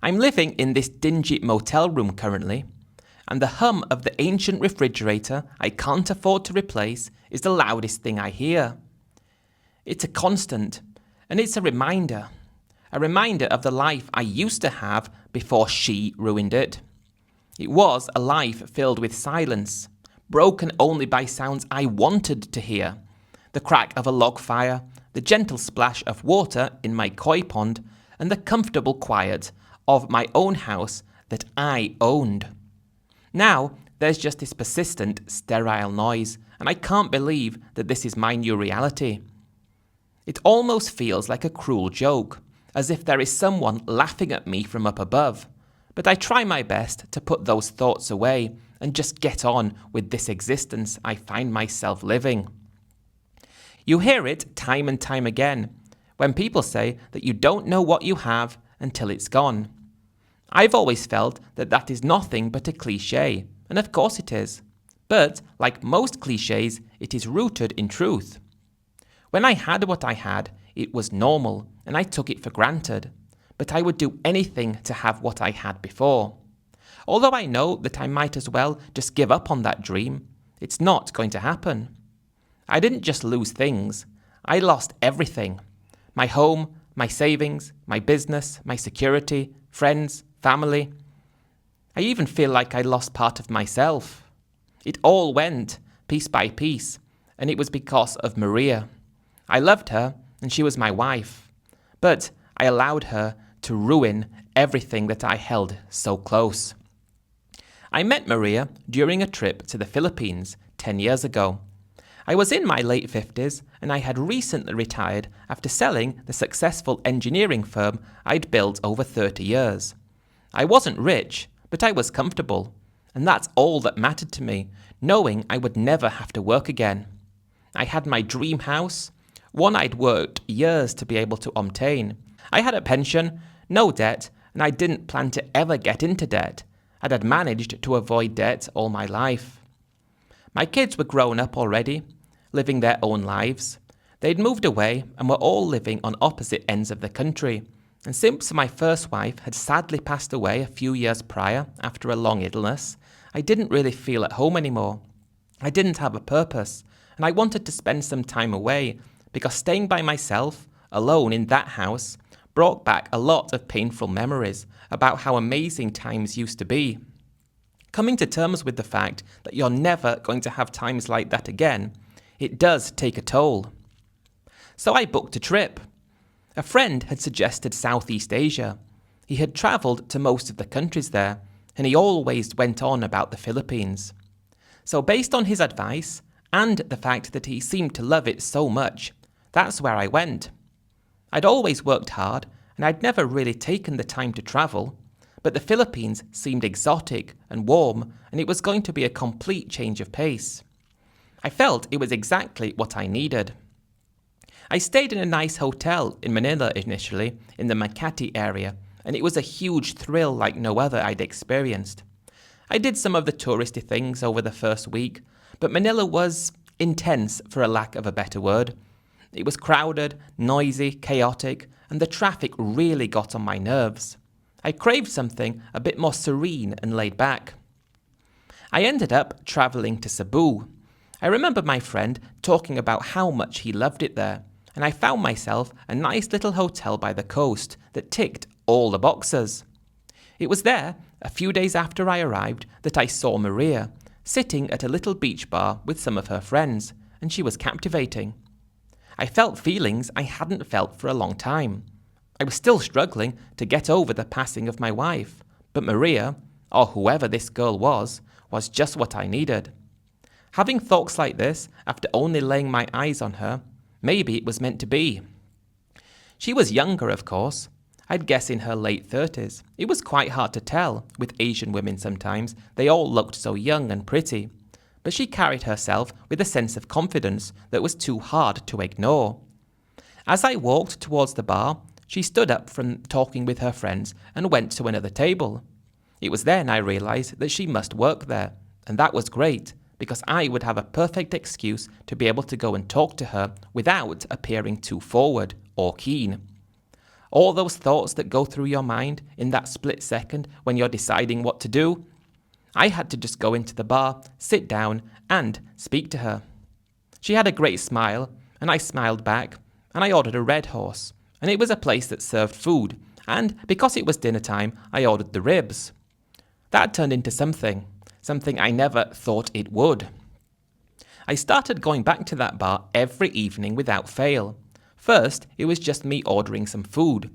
I'm living in this dingy motel room currently, and the hum of the ancient refrigerator I can't afford to replace is the loudest thing I hear. It's a constant, and it's a reminder of the life I used to have before she ruined it. It was a life filled with silence, broken only by sounds I wanted to hear. The crack of a log fire, the gentle splash of water in my koi pond, and the comfortable quiet of my own house that I owned. Now, there's just this persistent, sterile noise, and I can't believe that this is my new reality. It almost feels like a cruel joke, as if there is someone laughing at me from up above. But I try my best to put those thoughts away and just get on with this existence I find myself living. You hear it time and time again, when people say that you don't know what you have until it's gone. I've always felt that that is nothing but a cliche, and of course it is. But, like most cliches, it is rooted in truth. When I had what I had, it was normal, and I took it for granted. But I would do anything to have what I had before. Although I know that I might as well just give up on that dream, it's not going to happen. I didn't just lose things, I lost everything. My home, my savings, my business, my security, friends, family. I even feel like I lost part of myself. It all went, piece by piece, and it was because of Maria. I loved her, and she was my wife. But I allowed her to ruin everything that I held so close. I met Maria during a trip to the Philippines 10 years ago. I was in my late 50s, and I had recently retired after selling the successful engineering firm I'd built over 30 years. I wasn't rich, but I was comfortable, and that's all that mattered to me, knowing I would never have to work again. I had my dream house, one I'd worked years to be able to obtain. I had a pension, no debt, and I didn't plan to ever get into debt. I had managed to avoid debt all my life. My kids were grown up already, living their own lives. They'd moved away and were all living on opposite ends of the country. And since my first wife had sadly passed away a few years prior after a long illness, I didn't really feel at home anymore. I didn't have a purpose, and I wanted to spend some time away because staying by myself, alone in that house, brought back a lot of painful memories about how amazing times used to be. Coming to terms with the fact that you're never going to have times like that again, it does take a toll. So I booked a trip. A friend had suggested Southeast Asia. He had travelled to most of the countries there, and he always went on about the Philippines. So based on his advice, and the fact that he seemed to love it so much, that's where I went. I'd always worked hard, and I'd never really taken the time to travel, but the Philippines seemed exotic and warm, and it was going to be a complete change of pace. I felt it was exactly what I needed. I stayed in a nice hotel in Manila initially, in the Makati area, and it was a huge thrill like no other I'd experienced. I did some of the touristy things over the first week, but Manila was intense, for a lack of a better word. It was crowded, noisy, chaotic, and the traffic really got on my nerves. I craved something a bit more serene and laid back. I ended up travelling to Cebu. I remember my friend talking about how much he loved it there, and I found myself a nice little hotel by the coast that ticked all the boxes. It was there, a few days after I arrived, that I saw Maria, sitting at a little beach bar with some of her friends, and she was captivating. I felt feelings I hadn't felt for a long time. I was still struggling to get over the passing of my wife, but Maria, or whoever this girl was just what I needed. Having thoughts like this, after only laying my eyes on her, maybe it was meant to be. She was younger, of course. I'd guess in her late 30s. It was quite hard to tell, with Asian women sometimes. They all looked so young and pretty. But she carried herself with a sense of confidence that was too hard to ignore. As I walked towards the bar, she stood up from talking with her friends and went to another table. It was then I realised that she must work there, and that was great, because I would have a perfect excuse to be able to go and talk to her without appearing too forward or keen. All those thoughts that go through your mind in that split second when you're deciding what to do. I had to just go into the bar, sit down, and speak to her. She had a great smile, and I smiled back, and I ordered a Red Horse, and it was a place that served food, and because it was dinner time, I ordered the ribs. That turned into something I never thought it would. I started going back to that bar every evening without fail. First, it was just me ordering some food.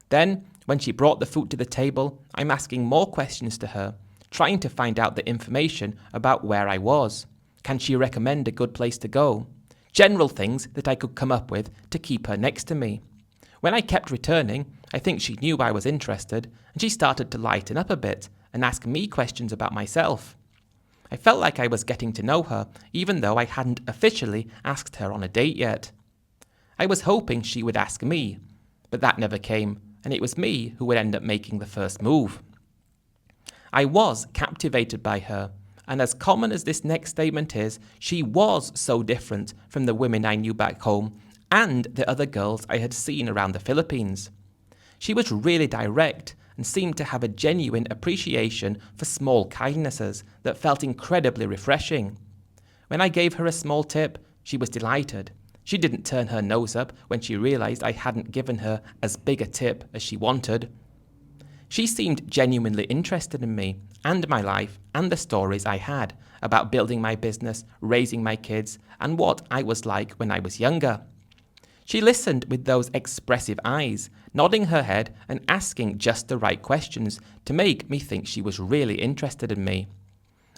Then, when she brought the food to the table, I'm asking more questions to her, trying to find out the information about where I was. Can she recommend a good place to go? General things that I could come up with to keep her next to me. When I kept returning, I think she knew I was interested, and she started to lighten up a bit and ask me questions about myself. I felt like I was getting to know her, even though I hadn't officially asked her on a date yet. I was hoping she would ask me, but that never came, and it was me who would end up making the first move. I was captivated by her, and as common as this next statement is, she was so different from the women I knew back home and the other girls I had seen around the Philippines. She was really direct and seemed to have a genuine appreciation for small kindnesses that felt incredibly refreshing. When I gave her a small tip, she was delighted. She didn't turn her nose up when she realized I hadn't given her as big a tip as she wanted. She seemed genuinely interested in me and my life and the stories I had about building my business, raising my kids, and what I was like when I was younger. She listened with those expressive eyes, nodding her head and asking just the right questions to make me think she was really interested in me.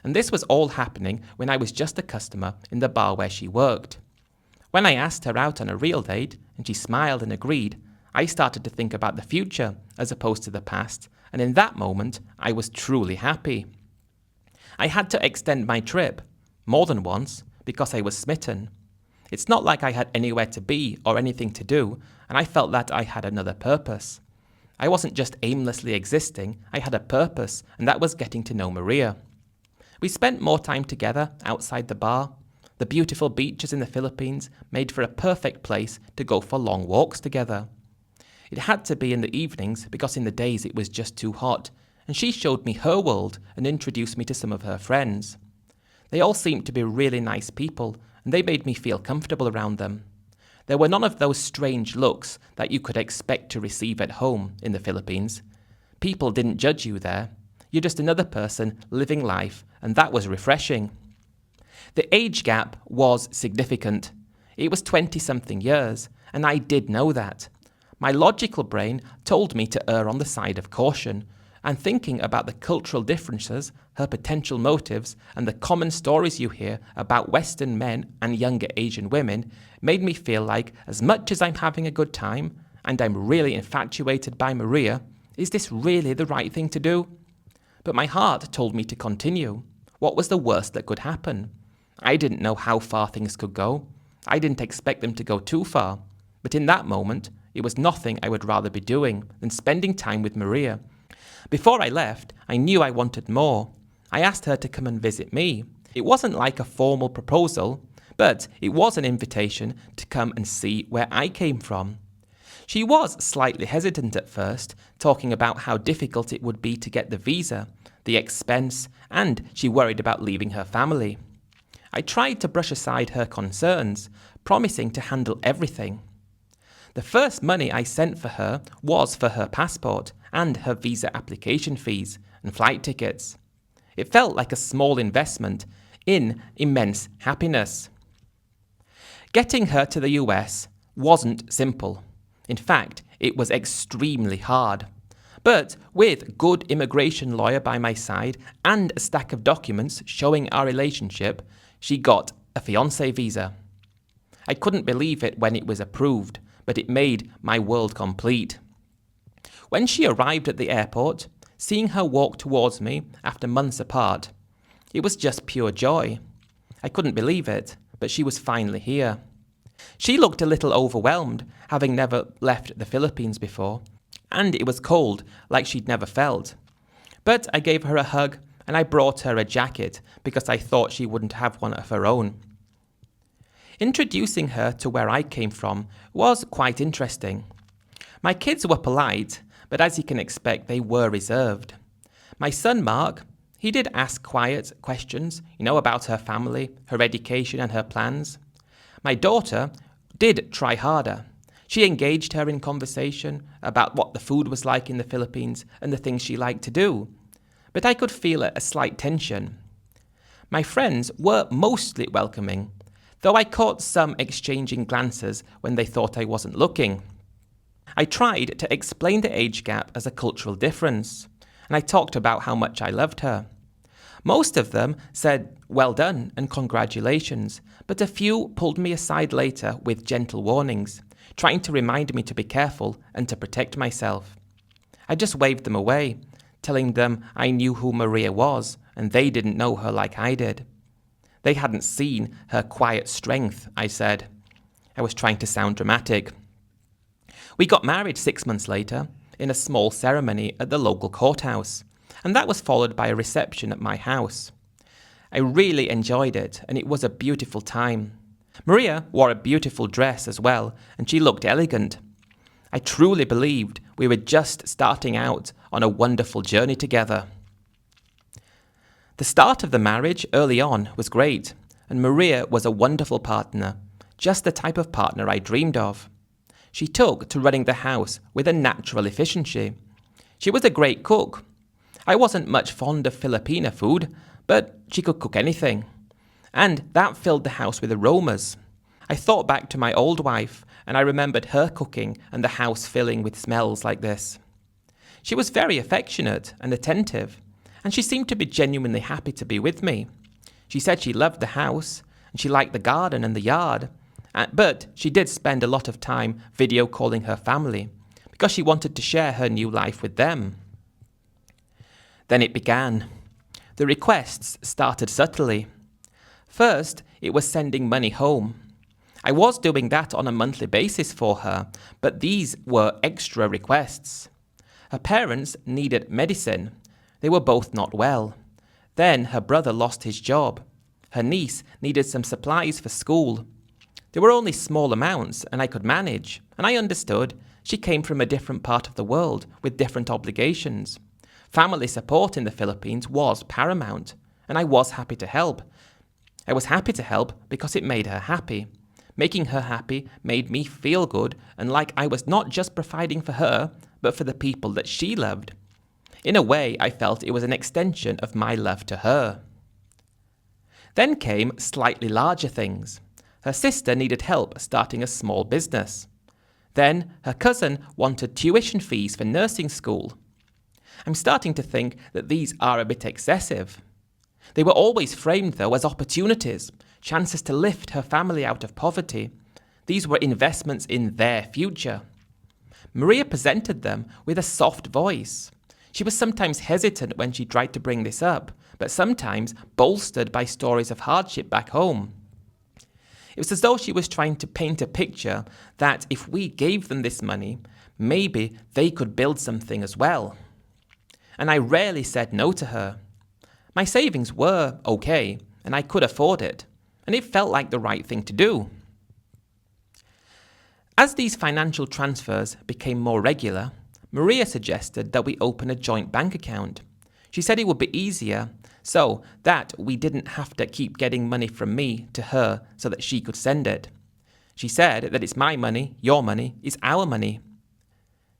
And this was all happening when I was just a customer in the bar where she worked. When I asked her out on a real date and she smiled and agreed, I started to think about the future as opposed to the past, and in that moment, I was truly happy. I had to extend my trip, more than once, because I was smitten. It's not like I had anywhere to be or anything to do, and I felt that I had another purpose. I wasn't just aimlessly existing, I had a purpose, and that was getting to know Maria. We spent more time together outside the bar. The beautiful beaches in the Philippines made for a perfect place to go for long walks together. It had to be in the evenings because in the days it was just too hot, and she showed me her world and introduced me to some of her friends. They all seemed to be really nice people, and they made me feel comfortable around them. There were none of those strange looks that you could expect to receive at home in the Philippines. People didn't judge you there. You're just another person living life, and that was refreshing. The age gap was significant. It was 20-something years, and I did know that. My logical brain told me to err on the side of caution, and thinking about the cultural differences, her potential motives, and the common stories you hear about Western men and younger Asian women made me feel like as much as I'm having a good time, and I'm really infatuated by Maria, is this really the right thing to do? But my heart told me to continue. What was the worst that could happen? I didn't know how far things could go. I didn't expect them to go too far. But in that moment, it was nothing I would rather be doing than spending time with Maria. Before I left, I knew I wanted more. I asked her to come and visit me. It wasn't like a formal proposal, but it was an invitation to come and see where I came from. She was slightly hesitant at first, talking about how difficult it would be to get the visa, the expense, and she worried about leaving her family. I tried to brush aside her concerns, promising to handle everything. The first money I sent for her was for her passport and her visa application fees and flight tickets. It felt like a small investment in immense happiness. Getting her to the US wasn't simple. In fact, it was extremely hard. But with a good immigration lawyer by my side and a stack of documents showing our relationship, she got a fiancé visa. I couldn't believe it when it was approved, but it made my world complete. When she arrived at the airport, seeing her walk towards me after months apart, it was just pure joy. I couldn't believe it, but she was finally here. She looked a little overwhelmed, having never left the Philippines before, and it was cold like she'd never felt. But I gave her a hug and I brought her a jacket because I thought she wouldn't have one of her own. Introducing her to where I came from was quite interesting. My kids were polite, but as you can expect, they were reserved. My son Mark, he did ask quiet questions, about her family, her education and her plans. My daughter did try harder. She engaged her in conversation about what the food was like in the Philippines and the things she liked to do. But I could feel a slight tension. My friends were mostly welcoming, though I caught some exchanging glances when they thought I wasn't looking. I tried to explain the age gap as a cultural difference, and I talked about how much I loved her. Most of them said, "Well done" and congratulations, but a few pulled me aside later with gentle warnings, trying to remind me to be careful and to protect myself. I just waved them away, telling them I knew who Maria was, and they didn't know her like I did. They hadn't seen her quiet strength, I said. I was trying to sound dramatic. We got married 6 months later, in a small ceremony at the local courthouse, and that was followed by a reception at my house. I really enjoyed it, and it was a beautiful time. Maria wore a beautiful dress as well, and she looked elegant. I truly believed we were just starting out on a wonderful journey together. The start of the marriage early on was great, and Maria was a wonderful partner, just the type of partner I dreamed of. She took to running the house with a natural efficiency. She was a great cook. I wasn't much fond of Filipina food, but she could cook anything. And that filled the house with aromas. I thought back to my old wife, and I remembered her cooking and the house filling with smells like this. She was very affectionate and attentive, and she seemed to be genuinely happy to be with me. She said she loved the house, and she liked the garden and the yard, but she did spend a lot of time video calling her family, because she wanted to share her new life with them. Then it began. The requests started subtly. First, it was sending money home. I was doing that on a monthly basis for her, but these were extra requests. Her parents needed medicine. They were both not well. Then her brother lost his job. Her niece needed some supplies for school. They were only small amounts, and I could manage, and I understood. She came from a different part of the world with different obligations. Family support in the Philippines was paramount, and I was happy to help. I was happy to help because it made her happy. Making her happy made me feel good and like I was not just providing for her, but for the people that she loved. In a way, I felt it was an extension of my love to her. Then came slightly larger things. Her sister needed help starting a small business. Then her cousin wanted tuition fees for nursing school. I'm starting to think that these are a bit excessive. They were always framed, though, as opportunities, chances to lift her family out of poverty. These were investments in their future. Maria presented them with a soft voice. She was sometimes hesitant when she tried to bring this up, but sometimes bolstered by stories of hardship back home. It was as though she was trying to paint a picture that if we gave them this money, maybe they could build something as well. And I rarely said no to her. My savings were okay, and I could afford it, and it felt like the right thing to do. As these financial transfers became more regular, Maria suggested that we open a joint bank account. She said it would be easier so that we didn't have to keep getting money from me to her so that she could send it. She said that it's my money, your money, it's our money.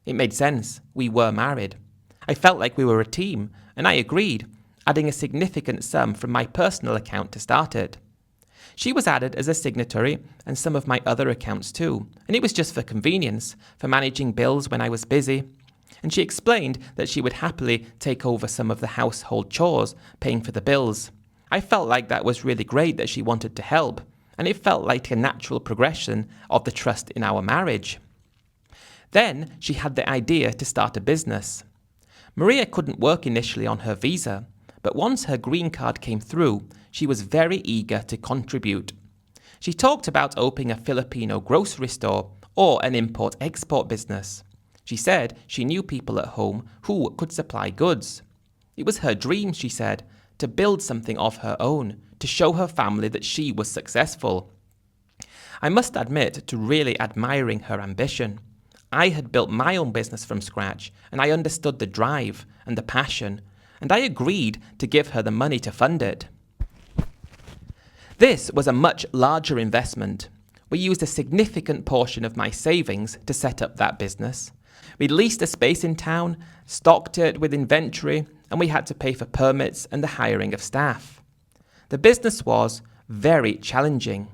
It made sense. We were married. I felt like we were a team, and I agreed, adding a significant sum from my personal account to start it. She was added as a signatory and some of my other accounts too, and it was just for convenience, for managing bills when I was busy. And she explained that she would happily take over some of the household chores, paying for the bills. I felt like that was really great that she wanted to help, and it felt like a natural progression of the trust in our marriage. Then she had the idea to start a business. Maria couldn't work initially on her visa, but once her green card came through, she was very eager to contribute. She talked about opening a Filipino grocery store or an import-export business. She said she knew people at home who could supply goods. It was her dream, she said, to build something of her own, to show her family that she was successful. I must admit to really admiring her ambition. I had built my own business from scratch, and I understood the drive and the passion, and I agreed to give her the money to fund it. This was a much larger investment. We used a significant portion of my savings to set up that business. We leased a space in town, stocked it with inventory, and we had to pay for permits and the hiring of staff. The business was very challenging.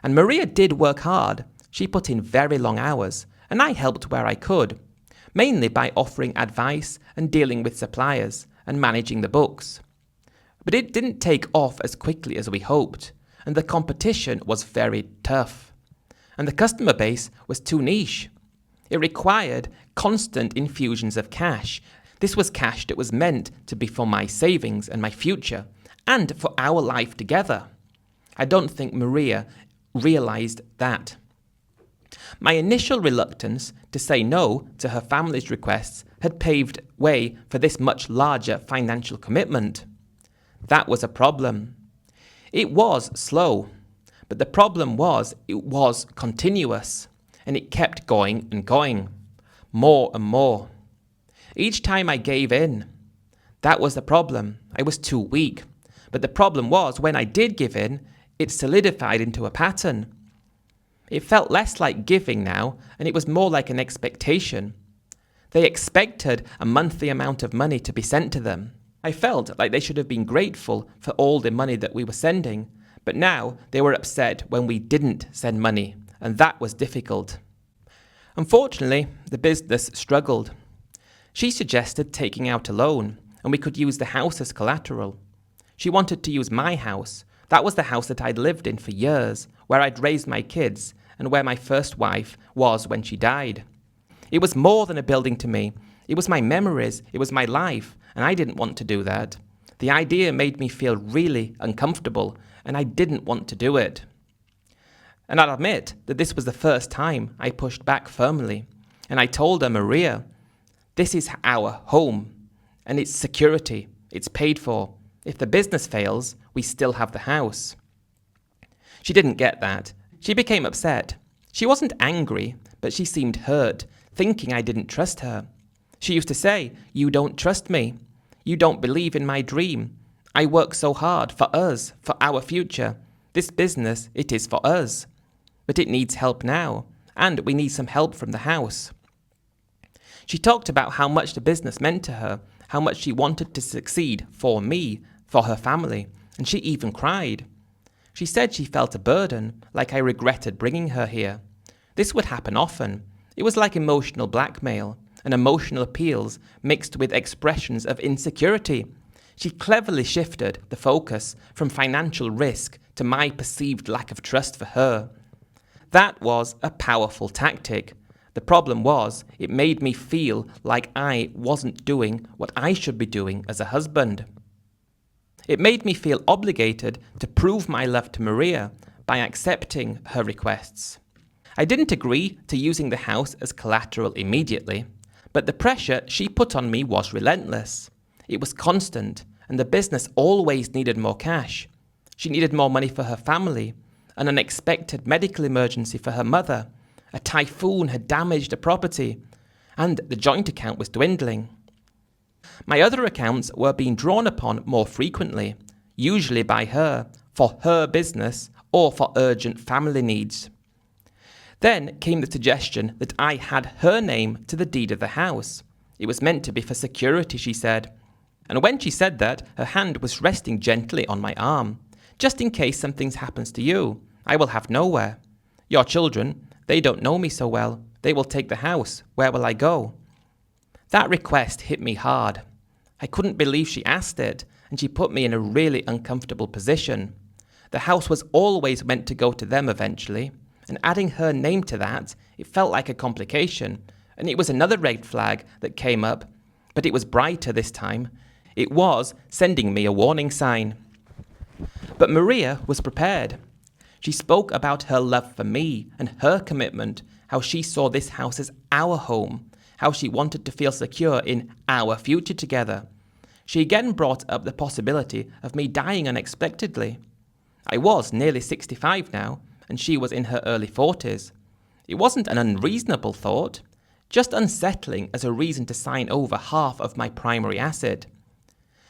And Maria did work hard. She put in very long hours, and I helped where I could, mainly by offering advice and dealing with suppliers and managing the books. But it didn't take off as quickly as we hoped, and the competition was very tough. And the customer base was too niche. It required constant infusions of cash. This was cash that was meant to be for my savings and my future, and for our life together. I don't think Maria realized that. My initial reluctance to say no to her family's requests had paved way for this much larger financial commitment. That was a problem. It was slow, but the problem was it was continuous, and it kept going and going, more and more. Each time I gave in, that was the problem. I was too weak. But the problem was when I did give in, it solidified into a pattern. It felt less like giving now, and it was more like an expectation. They expected a monthly amount of money to be sent to them. I felt like they should have been grateful for all the money that we were sending, but now they were upset when we didn't send money, and that was difficult. Unfortunately, the business struggled. She suggested taking out a loan, and we could use the house as collateral. She wanted to use my house. That was the house that I'd lived in for years, where I'd raised my kids, and where my first wife was when she died. It was more than a building to me. It was my memories, it was my life, and I didn't want to do that. The idea made me feel really uncomfortable, and I didn't want to do it. And I'll admit that this was the first time I pushed back firmly, and I told her, Maria, this is our home, and it's security, it's paid for. If the business fails, we still have the house. She didn't get that. She became upset. She wasn't angry, but she seemed hurt, thinking I didn't trust her. She used to say, you don't trust me. You don't believe in my dream. I work so hard for us, for our future. This business, it is for us. But it needs help now, and we need some help from the house. She talked about how much the business meant to her, how much she wanted to succeed for me, for her family, and she even cried. She said she felt a burden, like I regretted bringing her here. This would happen often. It was like emotional blackmail, and emotional appeals mixed with expressions of insecurity. She cleverly shifted the focus from financial risk to my perceived lack of trust for her. That was a powerful tactic. The problem was, it made me feel like I wasn't doing what I should be doing as a husband. It made me feel obligated to prove my love to Maria by accepting her requests. I didn't agree to using the house as collateral immediately, but the pressure she put on me was relentless. It was constant, and the business always needed more cash. She needed more money for her family, an unexpected medical emergency for her mother. A typhoon had damaged a property, and the joint account was dwindling. My other accounts were being drawn upon more frequently, usually by her, for her business or for urgent family needs. Then came the suggestion that I had her name to the deed of the house. It was meant to be for security, she said. And when she said that, her hand was resting gently on my arm. Just in case something happens to you, I will have nowhere. Your children, they don't know me so well. They will take the house. Where will I go? That request hit me hard. I couldn't believe she asked it, and she put me in a really uncomfortable position. The house was always meant to go to them eventually, and adding her name to that, it felt like a complication, and it was another red flag that came up, but it was brighter this time. It was sending me a warning sign. But Maria was prepared. She spoke about her love for me and her commitment, how she saw this house as our home, how she wanted to feel secure in our future together. She again brought up the possibility of me dying unexpectedly. I was nearly 65 now, and she was in her early 40s. It wasn't an unreasonable thought. just unsettling as a reason to sign over half of my primary asset.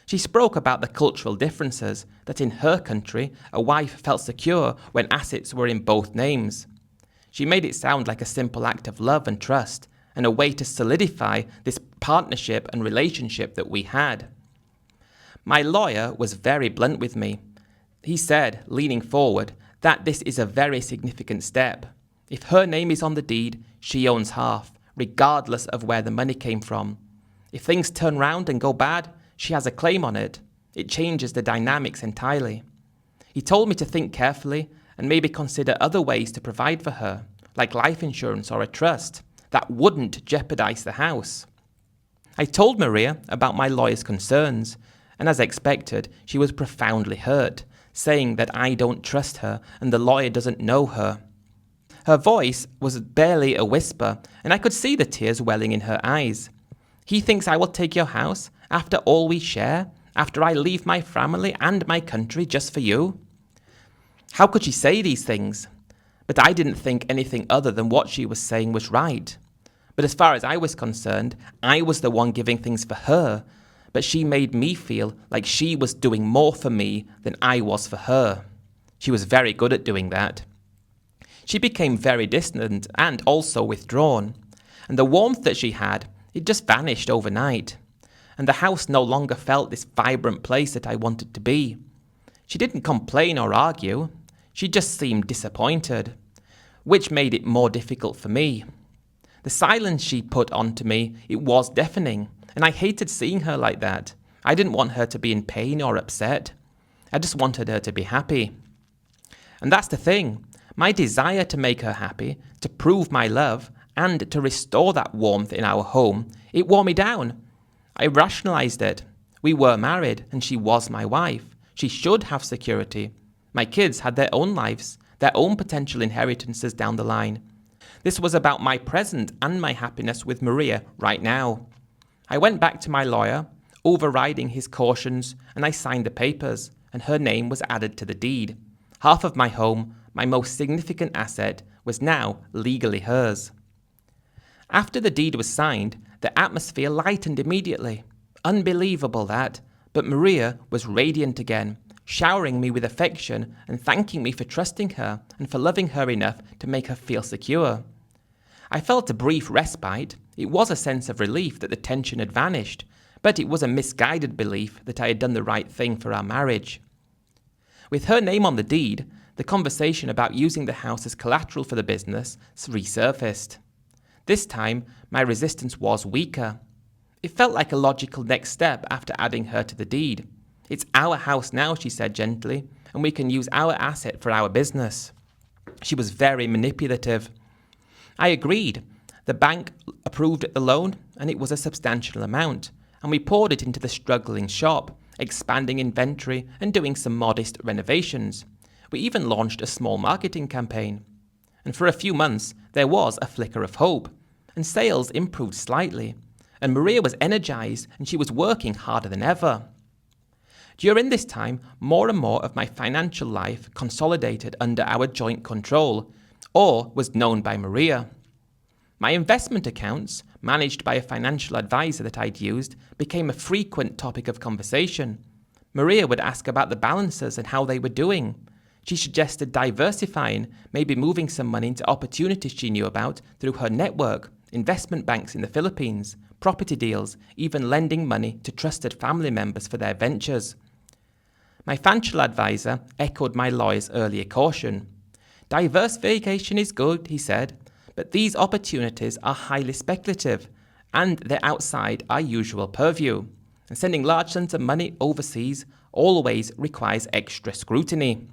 She spoke about the cultural differences, that in her country, a wife felt secure when assets were in both names. She made it sound like a simple act of love and trust, and a way to solidify this partnership and relationship that we had. My lawyer was very blunt with me. He said, leaning forward, that this is a very significant step. If her name is on the deed, she owns half, regardless of where the money came from. If things turn round and go bad, she has a claim on it. It changes the dynamics entirely. He told me to think carefully and maybe consider other ways to provide for her, like life insurance or a trust, that wouldn't jeopardize the house. I told Maria about my lawyer's concerns, and as expected, she was profoundly hurt, saying that I don't trust her and the lawyer doesn't know her. Her voice was barely a whisper, and I could see the tears welling in her eyes. He thinks I will take your house after all we share, after I leave my family and my country just for you? How could she say these things? But I didn't think anything other than what she was saying was right. But as far as I was concerned, I was the one giving things for her, but she made me feel like she was doing more for me than I was for her. She was very good at doing that. She became very distant and also withdrawn, and the warmth that she had, it just vanished overnight, and the house no longer felt this vibrant place that I wanted to be. She didn't complain or argue, she just seemed disappointed, which made it more difficult for me. The silence she put onto me, it was deafening, and I hated seeing her like that. I didn't want her to be in pain or upset. I just wanted her to be happy. And that's the thing. My desire to make her happy, to prove my love, and to restore that warmth in our home, it wore me down. I rationalized it. We were married, and she was my wife. She should have security. My kids had their own lives, their own potential inheritances down the line. This was about my present and my happiness with Maria right now. I went back to my lawyer, overriding his cautions, and I signed the papers, and her name was added to the deed. Half of my home, my most significant asset, was now legally hers. After the deed was signed, the atmosphere lightened immediately. Unbelievable that, but Maria was radiant again, showering me with affection and thanking me for trusting her and for loving her enough to make her feel secure. I felt a brief respite. It was a sense of relief that the tension had vanished, but it was a misguided belief that I had done the right thing for our marriage. With her name on the deed, the conversation about using the house as collateral for the business resurfaced. This time, my resistance was weaker. It felt like a logical next step after adding her to the deed. It's our house now, she said gently, and we can use our asset for our business. She was very manipulative. I agreed. The bank approved the loan, and it was a substantial amount, and we poured it into the struggling shop, expanding inventory and doing some modest renovations. We even launched a small marketing campaign. And for a few months, there was a flicker of hope, and sales improved slightly, and Maria was energized and she was working harder than ever. During this time, more and more of my financial life consolidated under our joint control, or was known by Maria. My investment accounts, managed by a financial advisor that I'd used, became a frequent topic of conversation. Maria would ask about the balances and how they were doing. She suggested diversifying, maybe moving some money into opportunities she knew about through her network, investment banks in the Philippines, property deals, even lending money to trusted family members for their ventures. My financial advisor echoed my lawyer's earlier caution. Diversification is good, he said, but these opportunities are highly speculative, and they're outside our usual purview, and sending large sums of money overseas always requires extra scrutiny.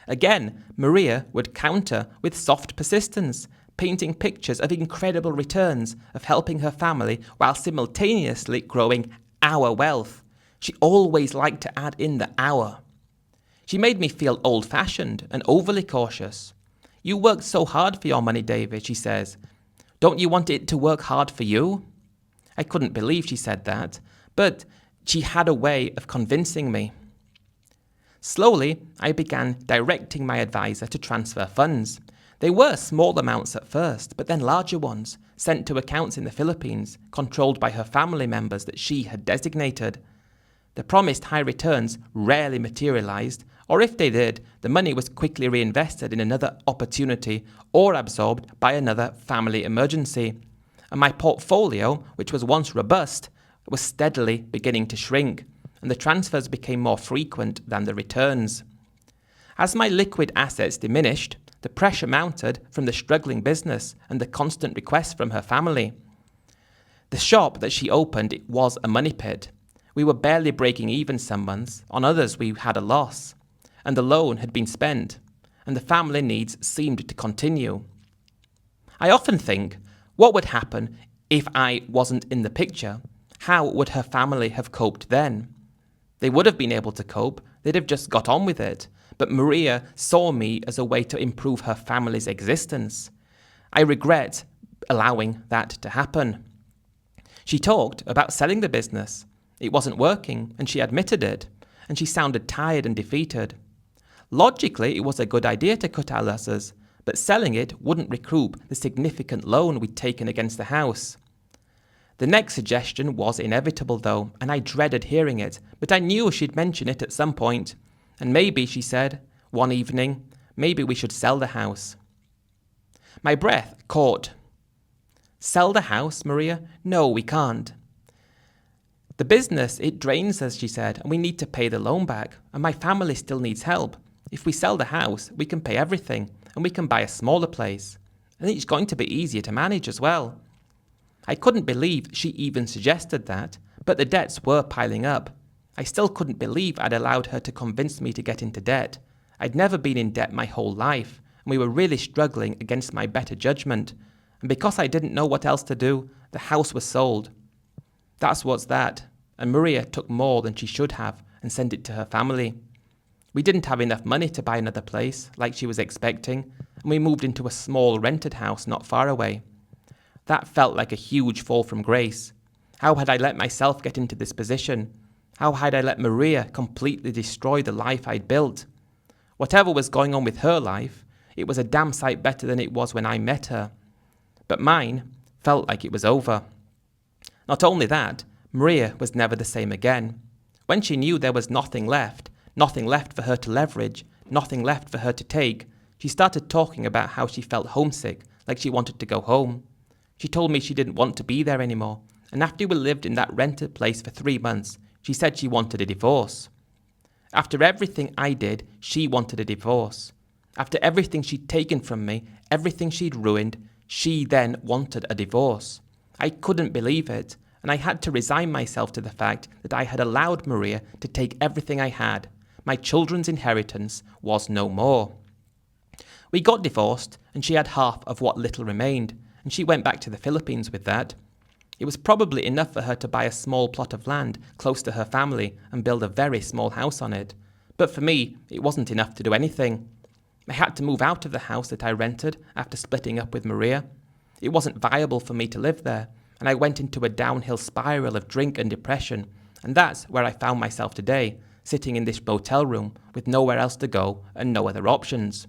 Again, Maria would counter with soft persistence, painting pictures of incredible returns, of helping her family while simultaneously growing our wealth. She always liked to add in the our. She made me feel old-fashioned and overly cautious. You worked so hard for your money, David, she says. Don't you want it to work hard for you? I couldn't believe she said that, but she had a way of convincing me. Slowly, I began directing my advisor to transfer funds. They were small amounts at first, but then larger ones, sent to accounts in the Philippines, controlled by her family members that she had designated. The promised high returns rarely materialized, or if they did, the money was quickly reinvested in another opportunity or absorbed by another family emergency. And my portfolio, which was once robust, was steadily beginning to shrink, and the transfers became more frequent than the returns. As my liquid assets diminished, the pressure mounted from the struggling business and the constant requests from her family. The shop that she opened was a money pit. We were barely breaking even some months, on others we had a loss, and the loan had been spent, and the family needs seemed to continue. I often think, what would happen if I wasn't in the picture? How would her family have coped then? They would have been able to cope, they'd have just got on with it, but Maria saw me as a way to improve her family's existence. I regret allowing that to happen. She talked about selling the business. It wasn't working, and she admitted it, and she sounded tired and defeated. Logically, it was a good idea to cut our losses, but selling it wouldn't recoup the significant loan we'd taken against the house. The next suggestion was inevitable, though, and I dreaded hearing it, but I knew she'd mention it at some point. And maybe, she said, one evening, maybe we should sell the house. My breath caught. Sell the house, Maria? No, we can't. The business, it drains us, she said, and we need to pay the loan back, and my family still needs help. If we sell the house, we can pay everything, and we can buy a smaller place. And it's going to be easier to manage as well. I couldn't believe she even suggested that, but the debts were piling up. I still couldn't believe I'd allowed her to convince me to get into debt. I'd never been in debt my whole life, and we were really struggling against my better judgment. And because I didn't know what else to do, the house was sold. That's what's that. And Maria took more than she should have and sent it to her family. We didn't have enough money to buy another place, like she was expecting, and we moved into a small rented house not far away. That felt like a huge fall from grace. How had I let myself get into this position? How had I let Maria completely destroy the life I'd built? Whatever was going on with her life, it was a damn sight better than it was when I met her. But mine felt like it was over. Not only that, Maria was never the same again. When she knew there was nothing left for her to leverage, nothing left for her to take, she started talking about how she felt homesick, like she wanted to go home. She told me she didn't want to be there anymore, and after we lived in that rented place for 3 months, she said she wanted a divorce. After everything I did, she wanted a divorce. After everything she'd taken from me, everything she'd ruined, she then wanted a divorce. I couldn't believe it, and I had to resign myself to the fact that I had allowed Maria to take everything I had. My children's inheritance was no more. We got divorced, and she had half of what little remained, and she went back to the Philippines with that. It was probably enough for her to buy a small plot of land close to her family and build a very small house on it. But for me, it wasn't enough to do anything. I had to move out of the house that I rented after splitting up with Maria. It wasn't viable for me to live there, and I went into a downhill spiral of drink and depression, and that's where I found myself today, sitting in this motel room with nowhere else to go and no other options.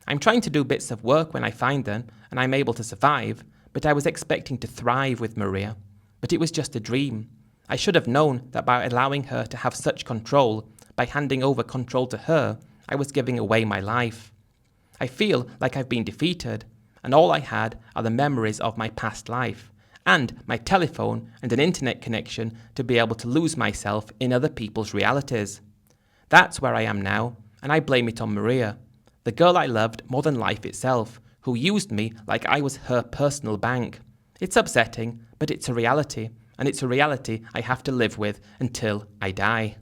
I'm trying to do bits of work when I find them, and I'm able to survive, but I was expecting to thrive with Maria. But it was just a dream. I should have known that by allowing her to have such control, by handing over control to her, I was giving away my life. I feel like I've been defeated, and all I had are the memories of my past life, and my telephone and an internet connection to be able to lose myself in other people's realities. That's where I am now, and I blame it on Maria, the girl I loved more than life itself, who used me like I was her personal bank. It's upsetting, but it's a reality, and it's a reality I have to live with until I die.